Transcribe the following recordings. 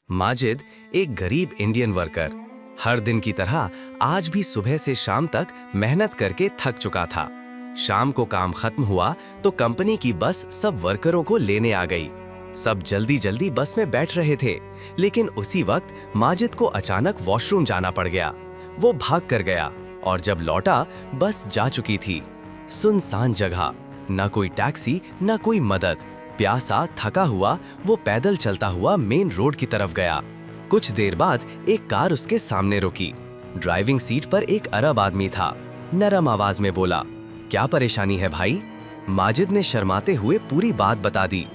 माजिद एक गरीब Indian worker हर दिन की तरह आज भी सुबह से शाम तक मेहनत करके थक चुका था। शाम को काम खत्म हुआ तो कंपनी की बस सब वर्करों को लेने आ गई। सब जल्दी जल्दी बस में बैठ रहे थे, लेकिन उसी वक्त माजिद को अचानक वॉशरूम जाना पड़ गया। वो भाग कर गया और जब लौटा बस जा चुकी थी। सुनसान जगह, न कोई टैक्सी न कोई मदद। प्यासा थका हुआ वो पैदल चलता हुआ मेन रोड की तरफ गया। कुछ देर बाद एक कार उसके सामने रुकी। ड्राइविंग सीट पर एक अरब आदमी था। नरम आवाज में बोला, क्या परेशानी है भाई? माजिद ने शर्माते हुए पूरी बात बता दी।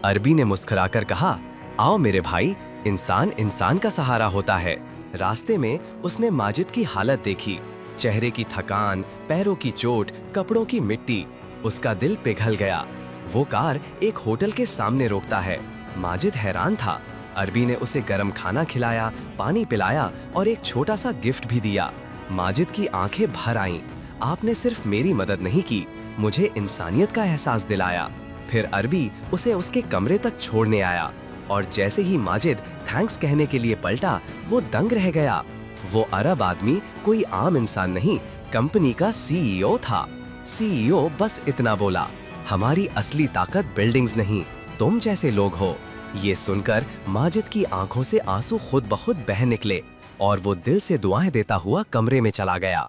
अरबी ने मुस्कुराकर कहा, आओ मेरे भाई, इंसान इंसान का सहारा होता है। रास्ते में उसने माजिद की हालत देखी, चेहरे की थकान, पैरों की चोट, कपड़ों की मिट्टी। उसका दिल पिघल गया। वो कार एक होटल के सामने रोकता है। माजिद हैरान था। अरबी ने उसे गर्म खाना खिलाया, पानी पिलाया और एक छोटा सा गिफ्ट भी दिया। माजिद की आंखें भर आईं। आपने सिर्फ मेरी मदद नहीं की, मुझे इंसानियत का एहसास दिलाया। फिर अरबी उसे उसके कमरे तक छोड़ने आया और जैसे ही माजिद थैंक्स कहने के लिए पलटा, वो दंग रह गया। वो अरब आदमी कोई आम इंसान नहीं, कंपनी का सीईओ था। सीईओ बस इतना बोला, हमारी असली ताकत बिल्डिंग्स नहीं, तुम जैसे लोग हो। ये सुनकर माजिद की आंखों से आंसू खुद ब खुद बह निकले और वो दिल से दुआएं देता हुआ कमरे में चला गया।